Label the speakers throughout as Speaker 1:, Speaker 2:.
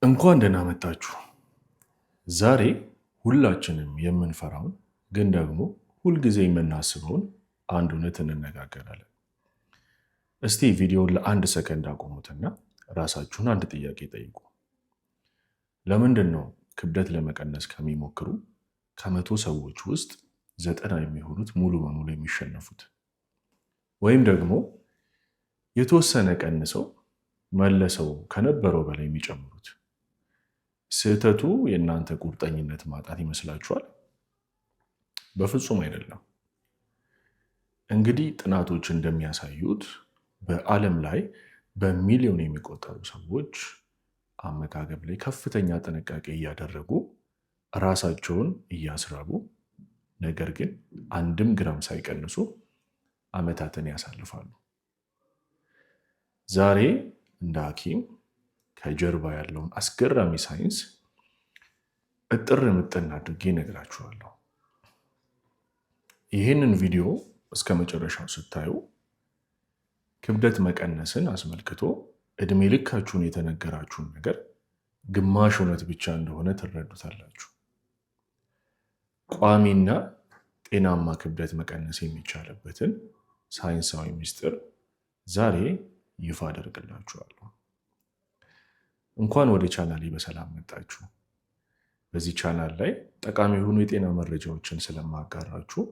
Speaker 1: እንኳን ደህና መጣችሁ። ዛሬ ሁላችንም የምንፈራውን ግን ደግሞ ሁልጊዜ የምናስበውን አንድ እውነት እንነጋገራለን። እስቲ ቪዲዮውን ለአንድ ሰከንድ አቆሙትና ራሳችሁን አንድ ጥያቄ ጠይቁ። ለምንድን ነው ክብደት ለመቀነስ ከሚሞክሩ ከመቶ ሰዎች ውስጥ 90 የሚሆኑት ሙሉ በሙሉ የሚሸነፉት? ወይም ደግሞ የተወሰነ ቀንሰው መለሰው ከነበረው በላይ የሚጨምሩት? ስህተቱ የእናንተ ቁርጠኝነት ማጣት ይመስላችኋል? በፍጹም አይደለም። እንግዲህ ጥናቶች እንደሚያሳዩት በዓለም ላይ በሚሊዮን የሚቆጠሩ ሰዎች አመጋገብ ላይ ከፍተኛ ጥንቃቄ እያደረጉ ራሳቸውን እያስራቡ ነገር ግን አንድም ግራም ሳይቀንሱ ዓመታትን ያሳልፋሉ። ዛሬ እንደ ሐኪም ከጀርባ ያለውን አስገራሚ ሳይንስ እጥር ምጥን አድርጌ እነግራችኋለሁ። ይህንን ቪዲዮ እስከ መጨረሻው ስታዩ ክብደት መቀነስን አስመልክቶ እድሜ ልካችሁን የተነገራችሁን ነገር ግማሽ እውነት ብቻ እንደሆነ ትረዱታላችሁ። ቋሚና ጤናማ ክብደት መቀነስ የሚቻልበትን ሳይንሳዊ ምስጢር ዛሬ ይፋ አደርግላችኋለሁ። እንኳን ወደ ቻናሌ በሰላም መጣችሁ። በዚህ ቻናል ላይ ጠቃሚ የሆኑ የጤና መረጃዎችን ስለማጋራችሁ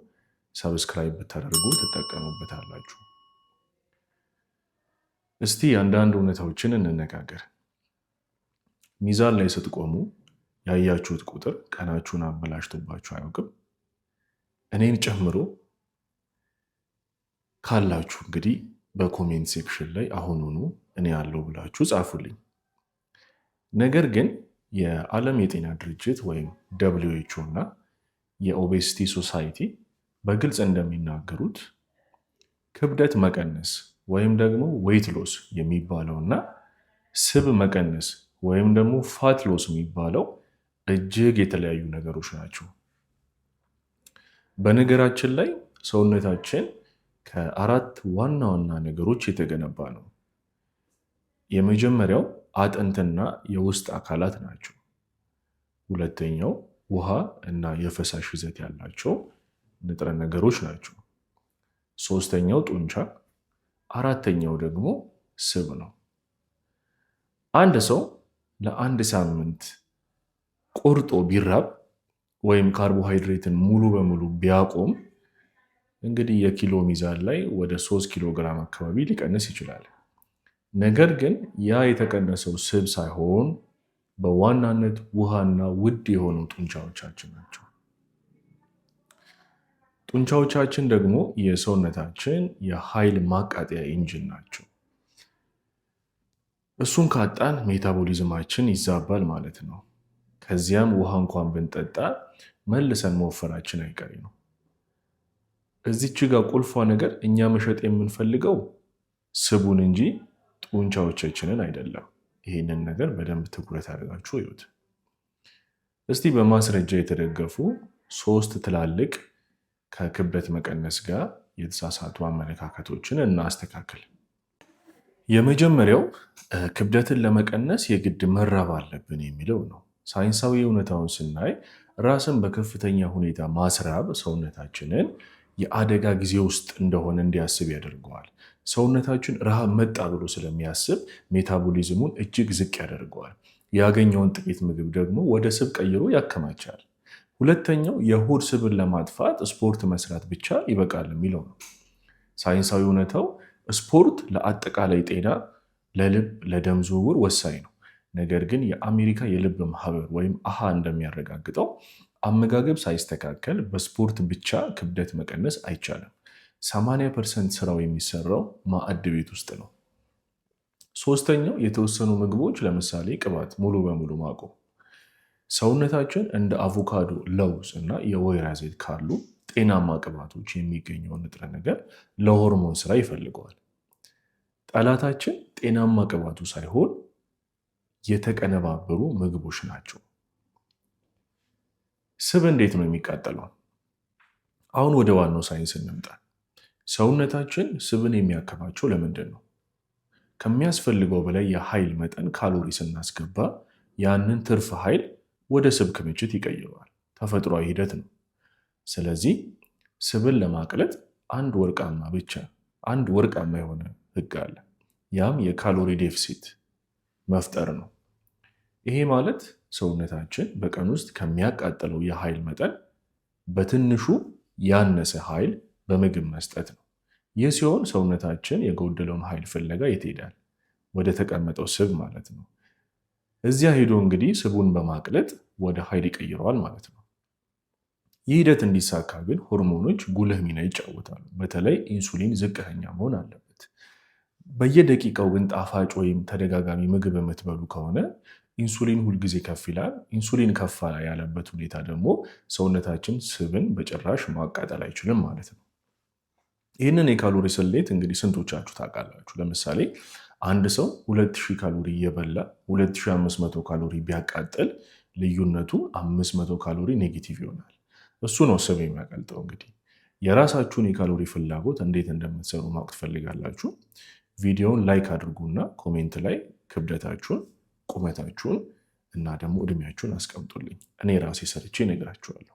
Speaker 1: ሰብስክራይብ ብታደርጉ ትጠቀሙበታላችሁ። እስቲ አንዳንድ እውነታዎችን እንነጋገር። ሚዛን ላይ ስትቆሙ ያያችሁት ቁጥር ቀናችሁን አበላሽቶባችሁ አያውቅም? እኔን ጨምሮ ካላችሁ እንግዲህ በኮሜንት ሴክሽን ላይ አሁኑኑ እኔ ያለው ብላችሁ ጻፉልኝ። ነገር ግን የዓለም የጤና ድርጅት ወይም WHO እና የኦቤሲቲ ሶሳይቲ በግልጽ እንደሚናገሩት ክብደት መቀነስ ወይም ደግሞ ዌይት ሎስ የሚባለው እና ስብ መቀነስ ወይም ደግሞ ፋት ሎስ የሚባለው እጅግ የተለያዩ ነገሮች ናቸው። በነገራችን ላይ ሰውነታችን ከአራት ዋና ዋና ነገሮች የተገነባ ነው። የመጀመሪያው አጥንትና የውስጥ አካላት ናቸው። ሁለተኛው ውሃ እና የፈሳሽ ይዘት ያላቸው ንጥረ ነገሮች ናቸው። ሶስተኛው ጡንቻ፣ አራተኛው ደግሞ ስብ ነው። አንድ ሰው ለአንድ ሳምንት ቆርጦ ቢራብ ወይም ካርቦሃይድሬትን ሙሉ በሙሉ ቢያቆም እንግዲህ የኪሎ ሚዛን ላይ ወደ 3 ኪሎ ግራም አካባቢ ሊቀንስ ይችላል። ነገር ግን ያ የተቀነሰው ስብ ሳይሆን በዋናነት ውሃና ውድ የሆኑ ጡንቻዎቻችን ናቸው። ጡንቻዎቻችን ደግሞ የሰውነታችን የኃይል ማቃጠያ ኢንጂን ናቸው። እሱን ካጣን ሜታቦሊዝማችን ይዛባል ማለት ነው። ከዚያም ውሃ እንኳን ብንጠጣ መልሰን መወፈራችን አይቀሬ ነው። እዚች ጋር ቁልፏ ነገር እኛ መሸጥ የምንፈልገው ስቡን እንጂ ጡንቻዎቻችንን አይደለም። ይህንን ነገር በደንብ ትኩረት አድርጋችሁ እዩት። እስቲ በማስረጃ የተደገፉ 3 ትላልቅ ከክብደት መቀነስ ጋር የተሳሳቱ አመለካከቶችን እናስተካክል። የመጀመሪያው ክብደትን ለመቀነስ የግድ መራብ አለብን የሚለው ነው። ሳይንሳዊ እውነታውን ስናይ ራስን በከፍተኛ ሁኔታ ማስራብ ሰውነታችንን የአደጋ ጊዜ ውስጥ እንደሆነ እንዲያስብ ያደርገዋል። ሰውነታችን ረሃብ መጣ ብሎ ስለሚያስብ ሜታቦሊዝሙን እጅግ ዝቅ ያደርገዋል። ያገኘውን ጥቂት ምግብ ደግሞ ወደ ስብ ቀይሮ ያከማቻል። ሁለተኛው የሆድ ስብን ለማጥፋት ስፖርት መስራት ብቻ ይበቃል የሚለው ነው። ሳይንሳዊ እውነታው ስፖርት ለአጠቃላይ ጤና፣ ለልብ፣ ለደም ዝውውር ወሳኝ ነው። ነገር ግን የአሜሪካ የልብ ማህበር ወይም አሃ እንደሚያረጋግጠው አመጋገብ ሳይስተካከል በስፖርት ብቻ ክብደት መቀነስ አይቻልም። 80% ስራው የሚሰራው ማዕድ ቤት ውስጥ ነው። ሶስተኛው የተወሰኑ ምግቦች ለምሳሌ ቅባት ሙሉ በሙሉ ማቆም። ሰውነታችን እንደ አቮካዶ፣ ለውዝ እና የወይራ ዘይት ካሉ ጤናማ ቅባቶች የሚገኘውን ንጥረ ነገር ለሆርሞን ስራ ይፈልገዋል። ጠላታችን ጤናማ ቅባቱ ሳይሆን የተቀነባበሩ ምግቦች ናቸው። ስብ እንዴት ነው የሚቃጠለው? አሁን ወደ ዋናው ሳይንስ እንምጣ። ሰውነታችን ስብን የሚያከማቸው ለምንድን ነው? ከሚያስፈልገው በላይ የኃይል መጠን ካሎሪ ስናስገባ ያንን ትርፍ ኃይል ወደ ስብ ክምችት ይቀይረዋል። ተፈጥሯዊ ሂደት ነው። ስለዚህ ስብን ለማቅለጥ አንድ ወርቃማ የሆነ ህግ አለ። ያም የካሎሪ ዴፊሲት መፍጠር ነው። ይሄ ማለት ሰውነታችን በቀን ውስጥ ከሚያቃጥለው የኃይል መጠን በትንሹ ያነሰ ኃይል በምግብ መስጠት ነው። ይህ ሲሆን ሰውነታችን የጎደለውን ኃይል ፍለጋ የት ይሄዳል? ወደ ተቀመጠው ስብ ማለት ነው። እዚያ ሄዶ እንግዲህ ስቡን በማቅለጥ ወደ ኃይል ይቀይረዋል ማለት ነው። ይህ ሂደት እንዲሳካ ግን ሆርሞኖች ጉልህ ሚና ይጫወታሉ። በተለይ ኢንሱሊን ዝቅተኛ መሆን አለበት። በየደቂቃው ግን ጣፋጭ ወይም ተደጋጋሚ ምግብ የምትበሉ ከሆነ ኢንሱሊን ሁልጊዜ ከፍ ይላል። ኢንሱሊን ከፍ ያለበት ሁኔታ ደግሞ ሰውነታችን ስብን በጭራሽ ማቃጠል አይችልም ማለት ነው። ይህንን የካሎሪ ስሌት እንግዲህ ስንቶቻችሁ ታውቃላችሁ? ለምሳሌ አንድ ሰው 2000 ካሎሪ እየበላ 2500 ካሎሪ ቢያቃጥል ልዩነቱ 500 ካሎሪ ኔጌቲቭ ይሆናል። እሱ ነው ስብ የሚያቀልጠው። እንግዲህ የራሳችሁን የካሎሪ ፍላጎት እንዴት እንደምትሰሩ ማወቅ ትፈልጋላችሁ? ቪዲዮውን ላይክ አድርጉና ኮሜንት ላይ ክብደታችሁን፣ ቁመታችሁን እና ደግሞ እድሜያችሁን አስቀምጡልኝ። እኔ ራሴ ሰርቼ እነግራችኋለሁ።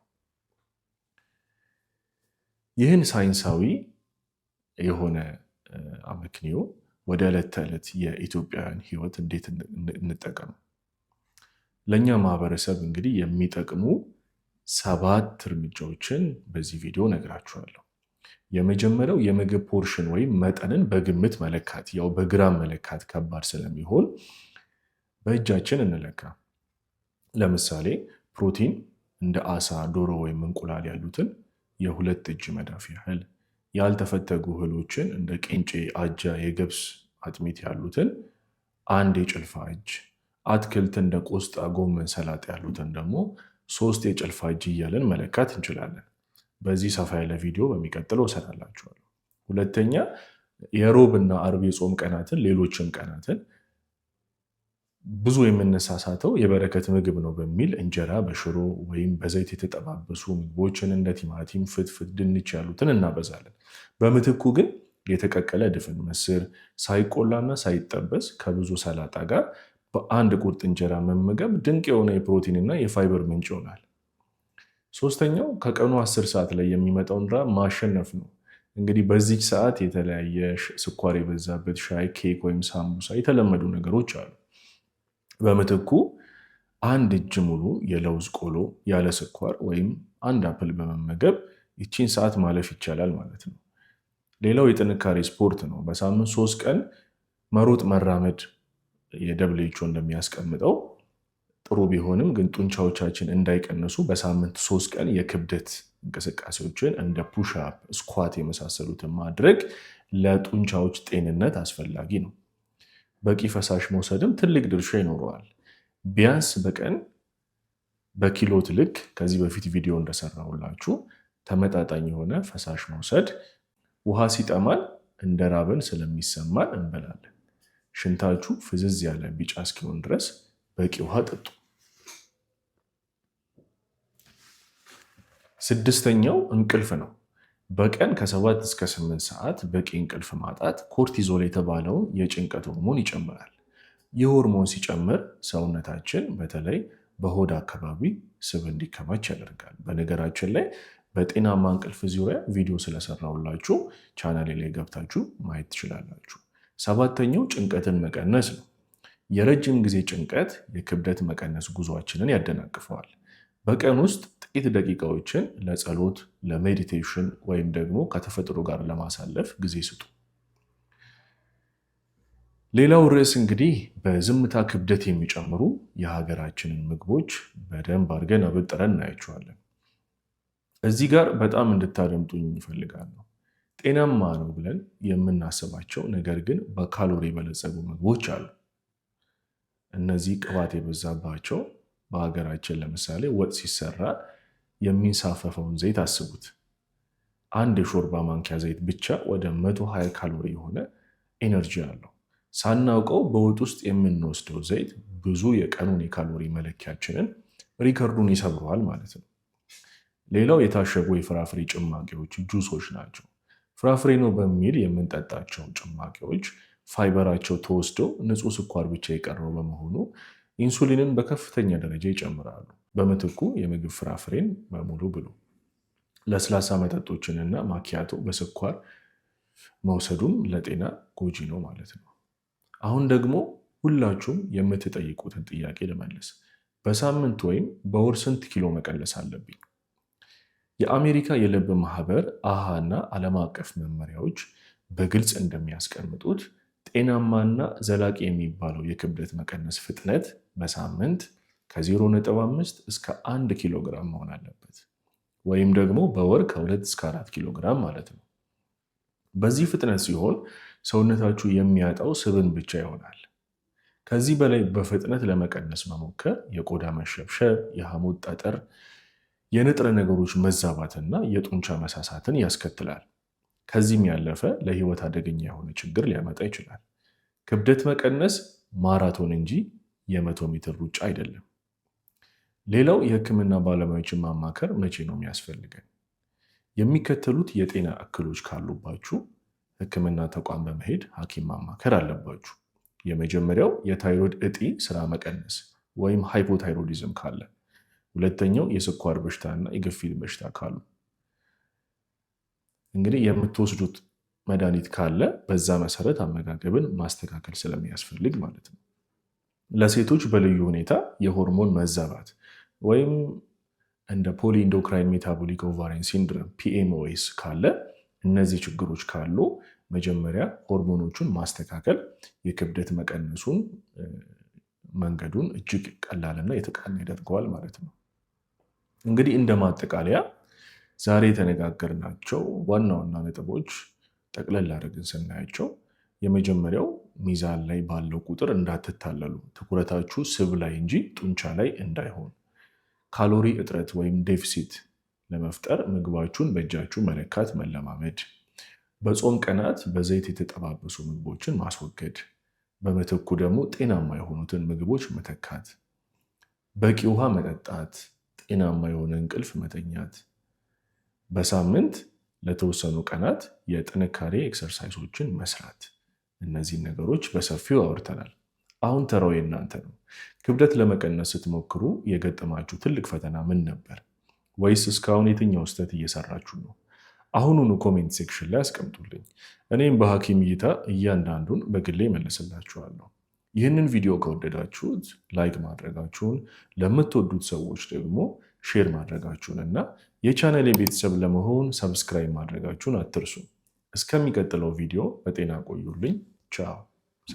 Speaker 1: ይህን ሳይንሳዊ የሆነ አመክንዮ ወደ ዕለት ተዕለት የኢትዮጵያውያን ሕይወት እንዴት እንጠቀም? ለእኛ ማህበረሰብ እንግዲህ የሚጠቅሙ 7 እርምጃዎችን በዚህ ቪዲዮ እነግራችኋለሁ። የመጀመሪያው የምግብ ፖርሽን ወይም መጠንን በግምት መለካት። ያው በግራም መለካት ከባድ ስለሚሆን በእጃችን እንለካ። ለምሳሌ ፕሮቲን እንደ አሳ፣ ዶሮ ወይም እንቁላል ያሉትን የ2 እጅ መዳፍ ያህል፣ ያልተፈተጉ እህሎችን እንደ ቄንጬ፣ አጃ፣ የገብስ አጥሚት ያሉትን 1 የጭልፋ እጅ፣ አትክልት እንደ ቆስጣ፣ ጎመን፣ ሰላጣ ያሉትን ደግሞ 3 የጭልፋ እጅ እያለን መለካት እንችላለን። በዚህ ሰፋ ያለ ቪዲዮ በሚቀጥለው እሰራላችኋለሁ። ሁለተኛ የሮብ እና አርብ የጾም ቀናትን፣ ሌሎችም ቀናትን ብዙ የምነሳሳተው የበረከት ምግብ ነው በሚል እንጀራ በሽሮ ወይም በዘይት የተጠባበሱ ምግቦችን እንደ ቲማቲም፣ ፍትፍት፣ ድንች ያሉትን እናበዛለን። በምትኩ ግን የተቀቀለ ድፍን ምስር ሳይቆላና ሳይጠበስ ከብዙ ሰላጣ ጋር በአንድ ቁርጥ እንጀራ መመገብ ድንቅ የሆነ የፕሮቲንና የፋይበር ምንጭ ይሆናል። ሶስተኛው ከቀኑ 10 ሰዓት ላይ የሚመጣውን ራብ ማሸነፍ ነው። እንግዲህ በዚህ ሰዓት የተለያየ ስኳር የበዛበት ሻይ፣ ኬክ ወይም ሳምቡሳ የተለመዱ ነገሮች አሉ። በምትኩ 1 እጅ ሙሉ የለውዝ ቆሎ ያለ ስኳር ወይም 1 አፕል በመመገብ ይቺን ሰዓት ማለፍ ይቻላል ማለት ነው። ሌላው የጥንካሬ ስፖርት ነው። በሳምንት 3 ቀን መሮጥ፣ መራመድ የደብሊው እንደሚያስቀምጠው ጥሩ ቢሆንም ግን ጡንቻዎቻችን እንዳይቀንሱ በሳምንት 3 ቀን የክብደት እንቅስቃሴዎችን እንደ ፑሽአፕ፣ ስኳት የመሳሰሉትን ማድረግ ለጡንቻዎች ጤንነት አስፈላጊ ነው። በቂ ፈሳሽ መውሰድም ትልቅ ድርሻ ይኖረዋል። ቢያንስ በቀን በኪሎት ልክ ከዚህ በፊት ቪዲዮ እንደሰራሁላችሁ ተመጣጣኝ የሆነ ፈሳሽ መውሰድ። ውሃ ሲጠማን እንደ ራበን ስለሚሰማን እንበላለን። ሽንታችሁ ፍዝዝ ያለ ቢጫ እስኪሆን ድረስ በቂ ውሃ ጠጡ። 6ኛው እንቅልፍ ነው። በቀን ከ7 እስከ 8 ሰዓት በቂ እንቅልፍ ማጣት ኮርቲዞል የተባለውን የጭንቀት ሆርሞን ይጨምራል። ይህ ሆርሞን ሲጨምር ሰውነታችን በተለይ በሆድ አካባቢ ስብ እንዲከማች ያደርጋል። በነገራችን ላይ በጤናማ እንቅልፍ ዙሪያ ቪዲዮ ስለሰራሁላችሁ ቻናሌ ላይ ገብታችሁ ማየት ትችላላችሁ። 7ኛው ጭንቀትን መቀነስ ነው። የረጅም ጊዜ ጭንቀት የክብደት መቀነስ ጉዟችንን ያደናቅፈዋል። በቀን ውስጥ ጥቂት ደቂቃዎችን ለጸሎት፣ ለሜዲቴሽን ወይም ደግሞ ከተፈጥሮ ጋር ለማሳለፍ ጊዜ ስጡ። ሌላው ርዕስ እንግዲህ በዝምታ ክብደት የሚጨምሩ የሀገራችንን ምግቦች በደንብ አድርገን አበጥረን እናያቸዋለን። እዚህ ጋር በጣም እንድታደምጡኝ ይፈልጋለሁ። ጤናማ ነው ብለን የምናስባቸው ነገር ግን በካሎሪ የበለጸጉ ምግቦች አሉ። እነዚህ ቅባት የበዛባቸው በሀገራችን ለምሳሌ ወጥ ሲሰራ የሚንሳፈፈውን ዘይት አስቡት። 1 የሾርባ ማንኪያ ዘይት ብቻ ወደ 120 ካሎሪ የሆነ ኤነርጂ አለው። ሳናውቀው በወጥ ውስጥ የምንወስደው ዘይት ብዙ የቀኑን የካሎሪ መለኪያችንን ሪከርዱን ይሰብረዋል ማለት ነው። ሌላው የታሸጉ የፍራፍሬ ጭማቂዎች፣ ጁሶች ናቸው። ፍራፍሬ ነው በሚል የምንጠጣቸው ጭማቂዎች ፋይበራቸው ተወስዶ ንጹህ ስኳር ብቻ የቀረው በመሆኑ ኢንሱሊንን በከፍተኛ ደረጃ ይጨምራሉ። በምትኩ የምግብ ፍራፍሬን በሙሉ ብሉ። ለስላሳ መጠጦችንና ማኪያቶ በስኳር መውሰዱም ለጤና ጎጂ ነው ማለት ነው። አሁን ደግሞ ሁላችሁም የምትጠይቁትን ጥያቄ ልመልስ። በሳምንት ወይም በወር ስንት ኪሎ መቀነስ አለብኝ? የአሜሪካ የልብ ማህበር አሃ እና ዓለም አቀፍ መመሪያዎች በግልጽ እንደሚያስቀምጡት ጤናማና ዘላቂ የሚባለው የክብደት መቀነስ ፍጥነት በሳምንት ከ0.5 እስከ 1 ኪሎ ግራም መሆን አለበት፣ ወይም ደግሞ በወር ከ2 እስከ 4 ኪሎ ግራም ማለት ነው። በዚህ ፍጥነት ሲሆን ሰውነታችሁ የሚያጣው ስብን ብቻ ይሆናል። ከዚህ በላይ በፍጥነት ለመቀነስ መሞከር የቆዳ መሸብሸብ፣ የሐሞት ጠጠር፣ የንጥረ ነገሮች መዛባትና የጡንቻ መሳሳትን ያስከትላል። ከዚህም ያለፈ ለህይወት አደገኛ የሆነ ችግር ሊያመጣ ይችላል። ክብደት መቀነስ ማራቶን እንጂ የ100 ሜትር ሩጫ አይደለም። ሌላው የህክምና ባለሙያዎችን ማማከር መቼ ነው የሚያስፈልገን? የሚከተሉት የጤና እክሎች ካሉባችሁ ህክምና ተቋም በመሄድ ሐኪም ማማከር አለባችሁ። የመጀመሪያው የታይሮይድ እጢ ስራ መቀነስ ወይም ሃይፖታይሮዲዝም ካለ፣ ሁለተኛው የስኳር በሽታና የግፊት በሽታ ካሉ። እንግዲህ የምትወስዱት መድኃኒት ካለ በዛ መሰረት አመጋገብን ማስተካከል ስለሚያስፈልግ ማለት ነው። ለሴቶች በልዩ ሁኔታ የሆርሞን መዛባት ወይም እንደ ፖሊኢንዶክራይን ሜታቦሊክ ኦቫሪያን ሲንድረም ፒኤምኦኤስ ካለ፣ እነዚህ ችግሮች ካሉ መጀመሪያ ሆርሞኖቹን ማስተካከል የክብደት መቀነሱን መንገዱን እጅግ ቀላልና የተቃና ያደርገዋል ማለት ነው። እንግዲህ እንደ ማጠቃለያ ዛሬ የተነጋገርናቸው ዋና ዋና ነጥቦች ጠቅለል አድርገን ስናያቸው፣ የመጀመሪያው ሚዛን ላይ ባለው ቁጥር እንዳትታለሉ፣ ትኩረታችሁ ስብ ላይ እንጂ ጡንቻ ላይ እንዳይሆን። ካሎሪ እጥረት ወይም ዴፊሲት ለመፍጠር ምግባችሁን በእጃችሁ መለካት መለማመድ። በጾም ቀናት በዘይት የተጠባበሱ ምግቦችን ማስወገድ፣ በምትኩ ደግሞ ጤናማ የሆኑትን ምግቦች መተካት። በቂ ውሃ መጠጣት፣ ጤናማ የሆነ እንቅልፍ መተኛት። በሳምንት ለተወሰኑ ቀናት የጥንካሬ ኤክሰርሳይሶችን መስራት። እነዚህን ነገሮች በሰፊው አውርተናል። አሁን ተራው የእናንተ ነው። ክብደት ለመቀነስ ስትሞክሩ የገጠማችሁ ትልቅ ፈተና ምን ነበር? ወይስ እስካሁን የትኛው ስህተት እየሰራችሁ ነው? አሁኑኑ ኮሜንት ሴክሽን ላይ አስቀምጡልኝ። እኔም በሐኪም እይታ እያንዳንዱን በግሌ መልስላችኋለሁ። ይህንን ቪዲዮ ከወደዳችሁት ላይክ ማድረጋችሁን፣ ለምትወዱት ሰዎች ደግሞ ሼር ማድረጋችሁን እና የቻናሌ ቤተሰብ ለመሆን ሰብስክራይብ ማድረጋችሁን አትርሱ። እስከሚቀጥለው ቪዲዮ በጤና ቆዩልኝ። ቻው።